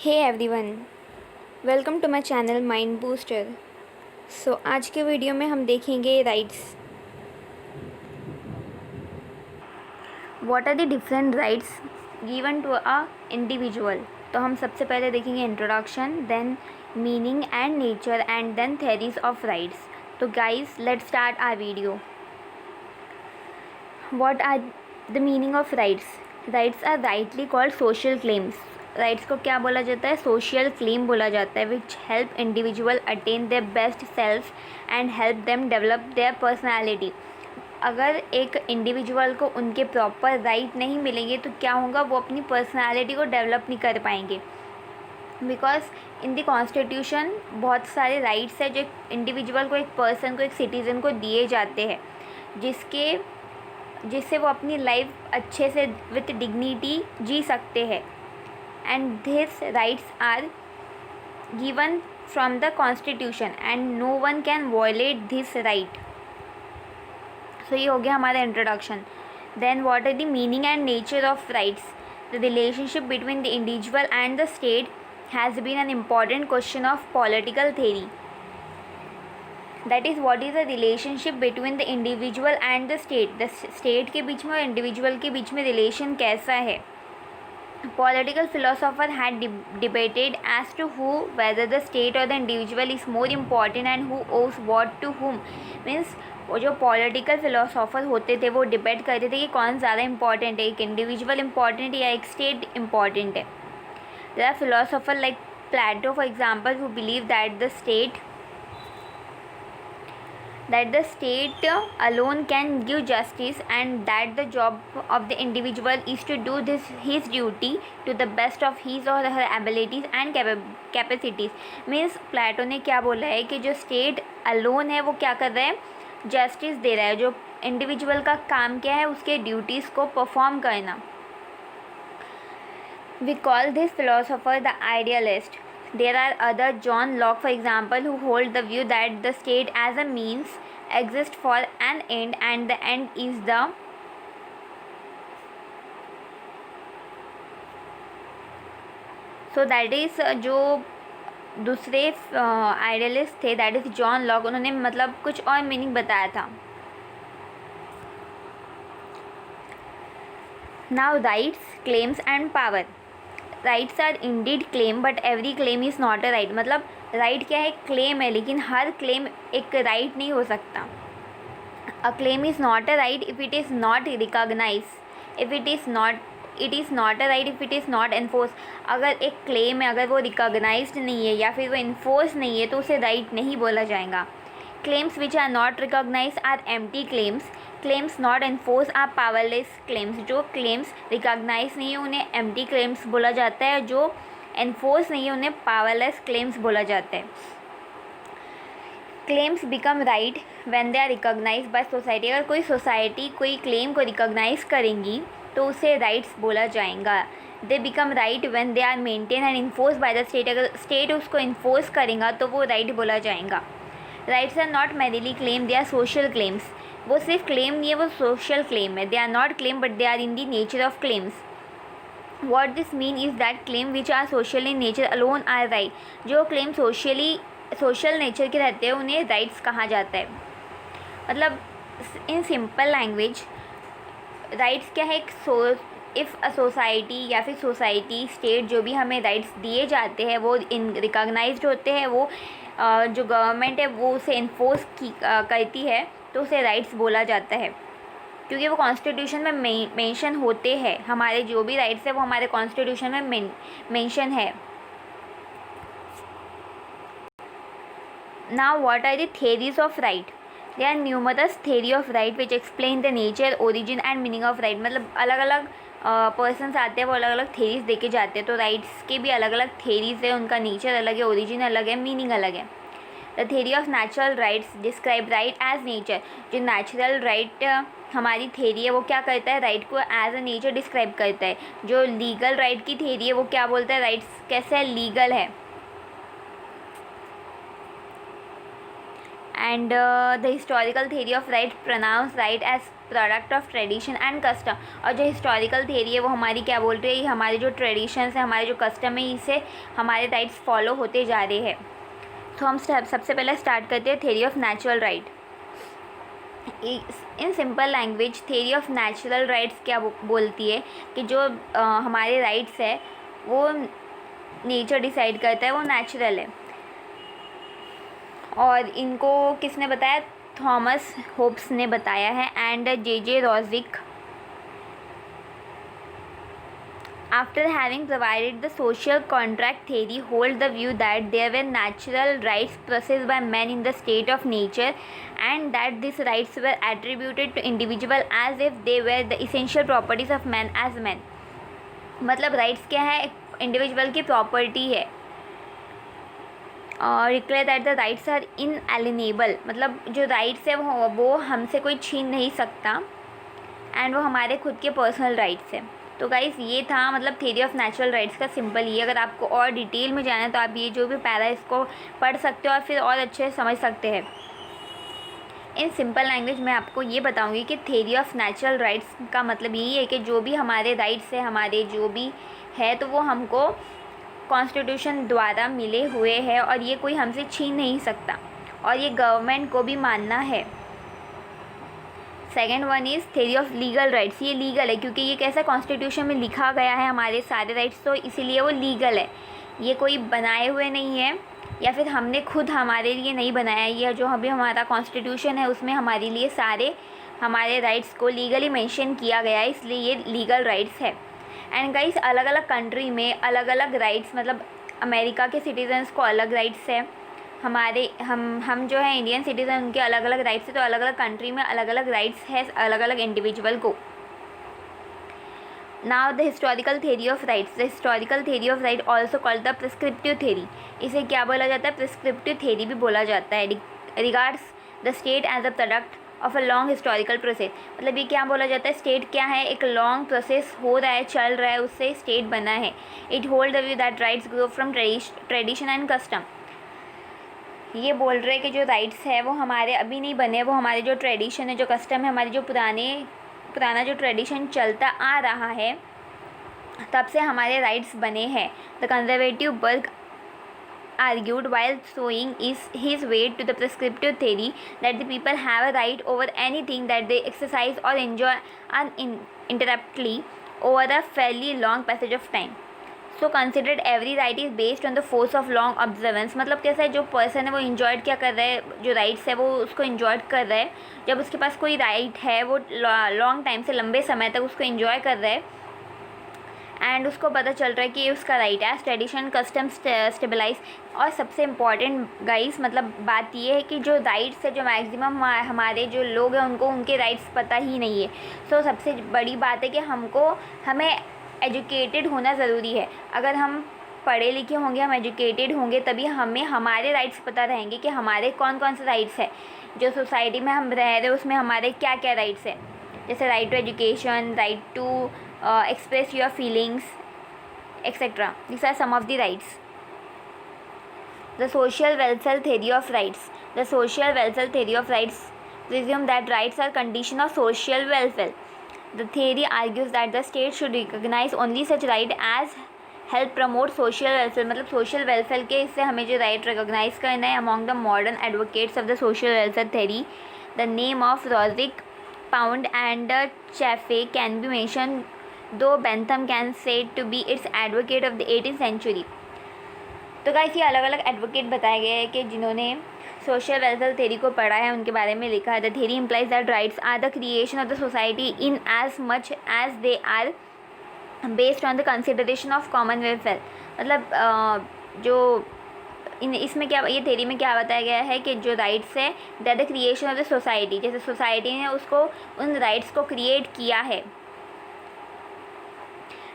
Hey everyone, welcome to my channel mind booster. आज के video में हम देखेंगे rights. What are the different rights given to a individual. तो हम सबसे पहले देखेंगे introduction, then meaning and nature and then theories of rights. तो guys, let's start our video. What are the meaning of rights? Rights are rightly called social claims. Rights को क्या बोला जाता है? सोशल क्लेम बोला जाता है, which help individual attain their best self and help them develop their personality. अगर एक इंडिविजुअल को उनके प्रॉपर राइट नहीं मिलेंगे तो क्या होगा? वो अपनी पर्सनैलिटी को डेवलप नहीं कर पाएंगे। बिकॉज इन द कॉन्स्टिट्यूशन बहुत सारे राइट्स है जो एक इंडिविजुअल को, एक पर्सन को, एक सिटीज़न को दिए जाते हैं, जिससे वो अपनी लाइफ अच्छे से विथ डिग्निटी जी सकते हैं। And these rights are given from the constitution and no one can violate this right. So ये हो गया हमारा introduction. Then what are the meaning and nature of rights? The relationship between the individual and the state has been an important question of political theory. That is, what is the relationship between the individual and the state? The state के बीच में और individual के बीच में relation कैसा है? Political philosopher had debated as to whether the state or the individual is more important and who owes what to whom. Means वो जो political philosopher होते थे वो डिबेट करते थे कि कौन ज़्यादा इम्पॉर्टेंट है, एक इंडिविजुअल इम्पॉर्टेंट या एक स्टेट इम्पॉर्टेंट है। There are philosopher like Plato for example who believe that the state alone can give justice and that the job of the individual is to do his duty to the best of his or her abilities and capacities. Means प्लेटो ने क्या बोला है कि जो state alone है वो क्या कर रहा है? जस्टिस दे रहा है। जो इंडिविजुअल का काम क्या है? उसके ड्यूटीज़ को परफॉर्म करना। We call this philosopher the idealist. There are other, John Locke for example, who hold the view that the state as a means exists for an end and the end is the so that is जो दूसरे idealist थे, that is John Locke, उन्होंने मतलब कुछ और meaning बताया था। Now rights, claims and power. Rights are indeed claim but every claim is not a right. मतलब राइट क्या है? क्लेम है, लेकिन हर क्लेम एक राइट नहीं हो सकता। A claim is not a right if it is not recognise, if it is not a right if it is not enforce. अगर एक क्लेम है, अगर वो रिकॉग्नाइज्ड नहीं है या फिर वो इन्फोर्स नहीं है तो उसे राइट नहीं बोला जाएगा। Claims which are not recognise are empty claims, claims not enforce are powerless claims. जो क्लेम्स रिकॉग्नाइज नहीं है उन्हें एम्प्टी क्लेम्स बोला जाता है, जो एनफोर्स नहीं है उन्हें पावरलेस क्लेम्स बोला जाता है। Claims become right when they are recognise by society. अगर कोई सोसाइटी कोई क्लेम को रिकॉग्नाइज करेंगी तो उसे राइट्स बोला जाएगा। They become right when they are maintain and enforce by the state. अगर स्टेट उसको इन्फोर्स करेगा तो वो राइट बोला जाएगा। Rights are not merely claim, they are social claims. वो सिर्फ क्लेम नहीं है, वो सोशल क्लेम है। They are not claim but they are in the nature of claims. What this mean is that claim which are social in nature alone are right. जो claim social nature के रहते हैं उन्हें rights कहा जाता है। मतलब इन सिंपल लैंग्वेज राइट्स क्या है? इफ़ अ सोसाइटी या फिर सोसाइटी, स्टेट, जो भी हमें राइट्स दिए जाते हैं वो इन रिकॉग्नाइज्ड होते हैं, वो जो गवर्नमेंट है वो उसे इन्फोर्स करती है तो उसे राइट्स बोला जाता है, क्योंकि वो कॉन्स्टिट्यूशन में मेंशन होते हैं। हमारे जो भी राइट्स है वो हमारे कॉन्स्टिट्यूशन में मेंशन है। Now what are the theories of right? They are numerous theory of right which explain the nature, origin and meaning of right. मतलब अलग अलग पर्सनस आते हैं, वो अलग अलग थेरीज देके जाते हैं। तो राइट्स के भी अलग अलग थेरीज है, उनका नेचर अलग है, ओरिजिन अलग है, मीनिंग अलग है। The theory of natural rights describe right as nature. जो नेचुरल राइट हमारी थेरी है वो क्या करता है? राइट को एज अ नेचर डिस्क्राइब करता है। जो लीगल राइट की थेरी है वो क्या बोलता है? राइट्स कैसे है? लीगल है। And the historical theory of right pronounce right as product of tradition and custom. और जो हिस्टोरिकल थेरी है वो हमारी क्या बोल रही है, हमारे जो ट्रेडिशंस है, हमारे जो कस्टम है, इससे हमारे राइट्स फॉलो होते जा रहे हैं। तो हम सबसे पहले स्टार्ट करते हैं theory of natural right. In simple language theory of natural rights क्या बोलती है कि जो हमारे राइट्स है वो नेचर डिसाइड करता है, वो नेचुरल है। और इनको किसने बताया, थॉमस होब्स ने बताया है एंड जे रॉजिक। After having provided the social contract theory, hold the view that there were natural rights possessed by men in the state of nature and that these rights were attributed to individual as if they were the essential properties of man as men। मतलब rights क्या है, individual की property है। और declare that the rights are inalienable, मतलब जो rights है वो हमसे कोई छीन नहीं सकता एंड वो हमारे खुद के पर्सनल राइट्स है। तो गाइस ये था मतलब थ्योरी ऑफ नेचुरल राइट्स का सिंपल ये। अगर आपको और डिटेल में जाना है तो आप ये जो भी पैरा है इसको पढ़ सकते हो और फिर और अच्छे से समझ सकते हैं। इन सिंपल लैंग्वेज में आपको ये बताऊंगी कि थ्योरी ऑफ नेचुरल राइट्स का मतलब यही है कि जो भी हमारे राइट्स है, हमारे जो भी है, तो वो हमको कॉन्स्टिट्यूशन द्वारा मिले हुए हैं और ये कोई हमसे छीन नहीं सकता और ये गवर्नमेंट को भी मानना है। Second one is theory of legal rights. ये लीगल है क्योंकि ये कैसा कॉन्स्टिट्यूशन में लिखा गया है हमारे सारे राइट्स, तो इसीलिए वो लीगल है। ये कोई बनाए हुए नहीं है या फिर हमने खुद हमारे लिए नहीं बनाया। ये जो अभी हमारा कॉन्स्टिट्यूशन है उसमें हमारे लिए सारे हमारे राइट्स को लीगली मेंशन किया गया है, इसलिए ये लीगल राइट्स है। एंड गाइस अलग अलग कंट्री में अलग अलग राइट्स, मतलब अमेरिका के सिटीजन्स को अलग राइट्स है, हमारे हम जो है इंडियन सिटीज़न उनके अलग अलग राइट्स है। तो अलग अलग कंट्री में अलग अलग राइट्स है अलग अलग इंडिविजुअल को। Now the historical theory of rights. The historical theory of right also called the prescriptive theory. इसे क्या बोला जाता है, प्रिस्क्रिप्टिव थ्योरी भी बोला जाता है। Regards the state as a product of a long historical process. मतलब ये क्या बोला जाता है, स्टेट क्या है, एक लॉन्ग प्रोसेस हो रहा है, चल रहा है, उससे स्टेट बना है। It hold the view that rights grow from tradition and custom. ये बोल रहे हैं कि जो राइट्स है वो हमारे अभी नहीं बने, वो हमारे जो ट्रेडिशन है, जो कस्टम है, हमारी जो पुराना जो ट्रेडिशन चलता आ रहा है तब से हमारे राइट्स बने हैं। The conservative Burke argued while showing his way to the prescriptive theory that the people have a right over anything that they exercise or enjoy uninterruptedly over a fairly long passage of time. So considered every right is based on the force of long observance। मतलब कैसा है, जो person है वो enjoy क्या कर रहा है, जो राइट्स है वो उसको इंजॉय कर रहा है। जब उसके पास कोई राइट है वो लॉन्ग टाइम से लंबे समय तक उसको इंजॉय कर रहा है एंड उसको पता चल रहा है कि ये उसका राइट है। Tradition custom stabilise. और सबसे इम्पॉर्टेंट गाइस मतलब बात ये है कि जो राइट्स है, जो मैक्सिमम हमारे जो लोग हैं उनको उनके राइट्स पता ही नहीं है। सो सबसे बड़ी बात है कि हमें एजुकेटेड होना ज़रूरी है। अगर हम पढ़े लिखे होंगे, हम एजुकेटेड होंगे, तभी हमें हमारे राइट्स पता रहेंगे कि हमारे कौन कौन से राइट्स हैं। जो सोसाइटी में हम रह रहे हैं उसमें हमारे क्या क्या राइट्स हैं, जैसे right to education, right to express your feelings, etc. These are some of the rights. The social welfare theory of rights. The social welfare theory of rights presume that rights are condition of social welfare. The theory argues that the state should recognize only such right as help promote social welfare। मतलब social welfare के इससे हमें जो right recognize करना है। Among the modern advocates of the social welfare theory, the name of Rosick, Pound and Chaffee can be mentioned, though Bentham can said to be its advocate of the 18th century। तो guys ये अलग अलग advocate बताए गए हैं कि जिन्होंने social welfare theory को पढ़ा है, उनके बारे में लिखा है। The theory implies that rights are the creation of the society in as much as they are based on the consideration of common welfare. मतलब जो इसमें क्या, ये थ्योरी में क्या बताया गया है कि जो राइट्स है that the creation of the society, जैसे सोसाइटी ने उसको उन राइट्स को क्रिएट किया है।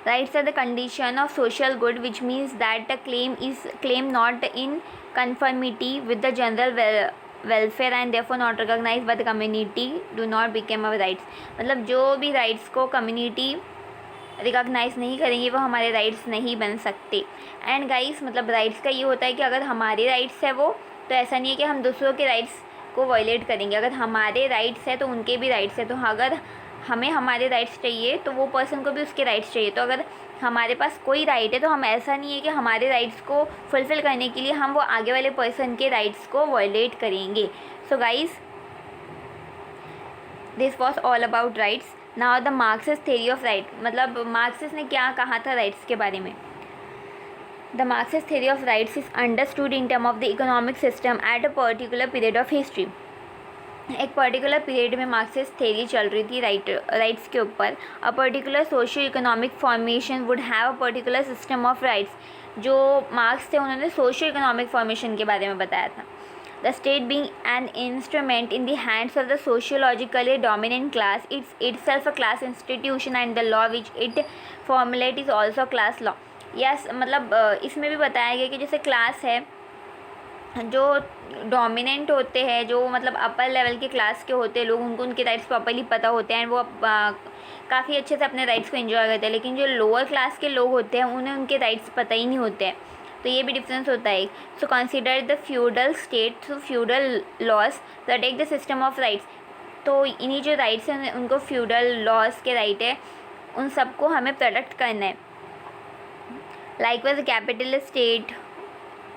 Rights are the condition of social good, which means that a claim not in conformity with the general welfare and therefore not recognized by the community do not become our rights। मतलब जो भी rights को community recognise नहीं करेंगे वो हमारे rights नहीं बन सकते। एंड गाइस मतलब राइट्स का ये होता है कि अगर हमारे राइट्स है वो, तो ऐसा नहीं है कि हम दूसरों के राइट्स को वायलेट करेंगे। अगर हमारे राइट्स है तो उनके भी राइट्स है, तो अगर हमें हमारे राइट्स चाहिए तो वो पर्सन को भी उसके राइट्स चाहिए। तो अगर हमारे पास कोई राइट है तो हम ऐसा नहीं है कि हमारे राइट्स को फुलफ़िल करने के लिए हम वो आगे वाले पर्सन के राइट्स को वायलेट करेंगे। So guys, this was all about rights. Now the Marxist theory of right, मतलब मार्क्सिस्ट ने क्या कहा था राइट्स के बारे में। The Marxist theory of rights is understood in term of the economic system at a particular period of history. एक particular period में मार्क्सिस्ट थ्योरी चल रही थी राइट्स के ऊपर। A particular socio economic formation would have a particular system of rights. जो marks थे उन्होंने सोशियो इकोनॉमिक फॉर्मेशन के बारे में बताया था। The state being an instrument in the hands of the sociologically dominant class, it's itself a class institution and the law which it formulate is also class law. Yes, मतलब इसमें भी बताया गया कि जैसे क्लास है जो डोमिनेंट होते हैं, जो मतलब अपर लेवल के क्लास के होते हैं लोग, उनको उनके राइट्स प्रॉपर्ली पता होते हैं, वो काफ़ी अच्छे से अपने राइट्स को एंजॉय करते हैं। लेकिन जो लोअर क्लास के लोग होते हैं उन्हें उनके राइट्स पता ही नहीं होते हैं। तो ये भी डिफरेंस होता है। So consider the feudal state through feudal laws protect the system of rights. तो इन्हीं जो राइट्स हैं उनको फ्यूडल लॉज के राइट है, उन सबको हमें प्रोटेक्ट करना है। Likewise capitalist state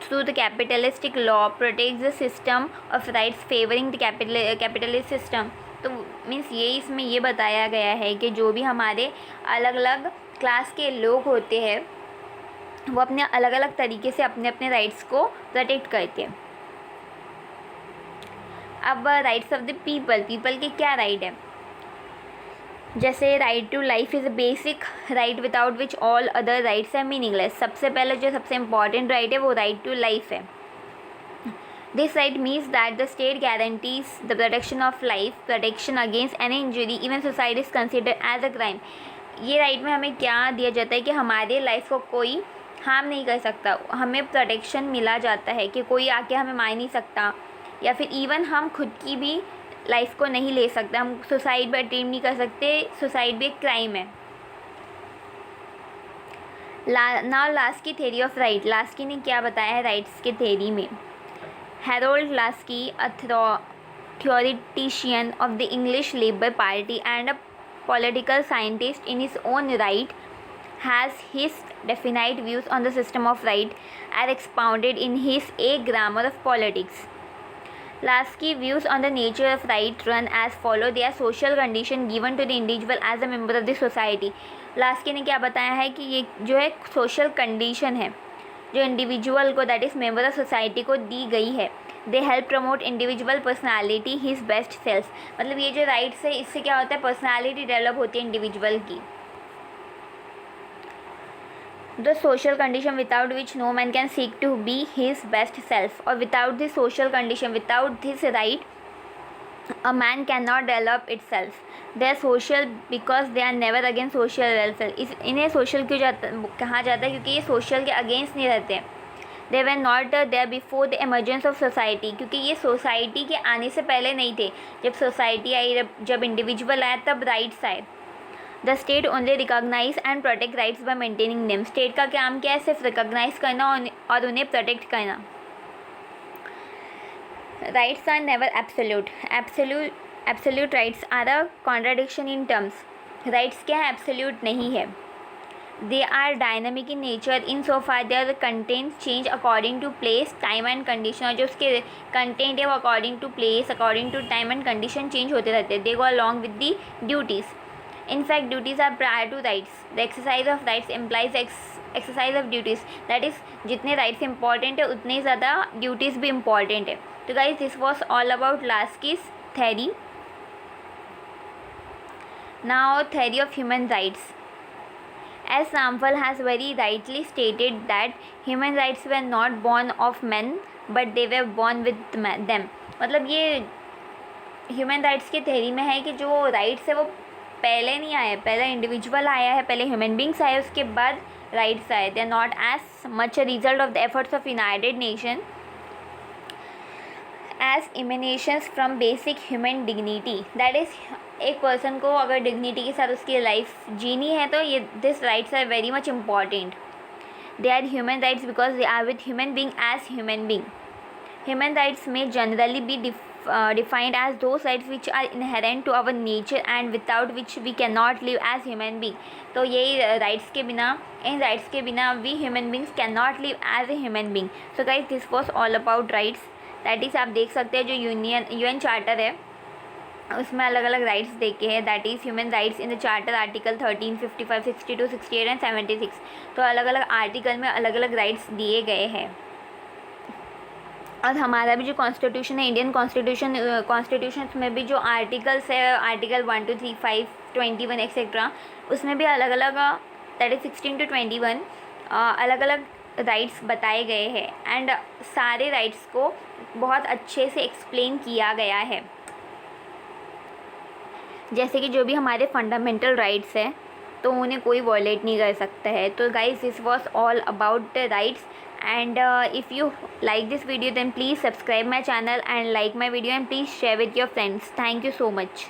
through the capitalistic law protects the system of rights favoring the capitalist system। तो मीन्स ये इसमें ये बताया गया है कि जो भी हमारे अलग अलग क्लास के लोग होते हैं वो अपने अलग अलग तरीके से अपने अपने राइट्स को प्रोटेक्ट करते हैं। अब राइट्स ऑफ द पीपल के क्या राइट है। जैसे right to life is a basic right without which all other rights are meaningless. सबसे पहले जो सबसे इम्पॉर्टेंट राइट है वो राइट टू लाइफ है। This right means that the state guarantees the protection of life, protection against any injury even suicide is consider as a crime. ये right में हमें क्या दिया जाता है कि हमारे लाइफ को कोई हार्म नहीं कर सकता, हमें प्रोटेक्शन मिला जाता है कि कोई आके हमें मार नहीं सकता, या फिर इवन हम खुद की भी लाइफ को नहीं ले सकते, हम सुसाइड भी अटेम्प्ट नहीं कर सकते, सुसाइड भी एक क्राइम है। Now Laski theory of right. Laski ने क्या बताया है राइट्स के थ्योरी में। Harold Laski, a theoretician of the English Labour Party and a political scientist in his own right, has his definite views on the system of right are expounded in his A Grammar of Politics। Lasky views on the nature of right run as follow: they are social condition given to the individual as a member of the society। Laski ने क्या बताया है कि ये जो है social condition है जो इंडिविजुअल को, that is member of society को दी गई है। They help promote individual personality his best self. मतलब ये जो राइट्स है इससे क्या होता है, पर्सनालिटी डेवलप होती है इंडिविजुअल की। The social condition without which no man can seek to be his best self, or without this social condition, without this right, a man cannot develop itself। They are social because they are never against social welfare। इन्हें social क्यों कहा जाता है, क्योंकि ये social के against नहीं रहते। They were not there before the emergence of society, क्योंकि ये society के आने से पहले नहीं थे। जब society आई, जब individual आया, तब rights आए। The state only recognise and protect rights by maintaining them. State का काम क्या है, सिर्फ रिकॉग्नाइज करना और उन्हें प्रोटेक्ट करना। Rights are never absolute. Absolute rights are a contradiction in terms. Rights क्या है, एब्सोल्यूट नहीं है। They are dynamic in nature in so far their content change according to place, time and condition. और जो उसके content है वो according to place, according to time and condition change होते रहते हैं। They go along with the duties. In fact, duties are prior to rights. The exercise of rights implies exercise of duties. That is, जितने rights important है उतने ही ज़्यादा duties भी important है। तो guys, this was all about Lasky's theory. Now, theory of human rights. As Ramphal has very rightly stated that human rights were not born of men, but they were born with them। मतलब ये human rights के theory में है कि जो rights है वो पहले नहीं आए, पहले इंडिविजुअल आया है, पहले ह्यूमन बींग्स आए, उसके बाद राइट्स आए। They are not as much a result of the efforts of United Nation as emanations from basic human dignity. That is, एक पर्सन को अगर डिग्निटी के साथ उसकी लाइफ जीनी है तो ये this rights are very much important. They are human rights because they are with human being as human being. Human rights में generally be defined as those rights which are inherent to our nature and without which we cannot live as human being. तो यही rights के बिना, इन rights के बिना we human beings cannot live as a human being. So guys, this was all about rights. That is आप देख सकते हैं जो UN चार्टर है उसमें अलग अलग राइट्स देखे हैं. That is human rights in the charter article 13, 55, 62, 68 and 76. तो अलग अलग आर्टिकल में अलग अलग राइट्स दिए गए हैं. और हमारा भी जो कॉन्स्टिट्यूशन है, इंडियन कॉन्स्टिट्यूशन में भी जो आर्टिकल्स है, आर्टिकल 1, 2, 3, 5, 21 एक्सेट्रा, उसमें भी अलग अलग दैट इज़ 16 to 21 अलग अलग राइट्स बताए गए हैं. एंड सारे राइट्स को बहुत अच्छे से एक्सप्लेन किया गया है. जैसे कि जो भी हमारे फंडामेंटल राइट्स हैं तो उन्हें कोई वॉयलेट नहीं कर सकता है. तो guys, this was all about the rights. and if you like this video then please subscribe my channel and like my video and please share with your friends. Thank you so much.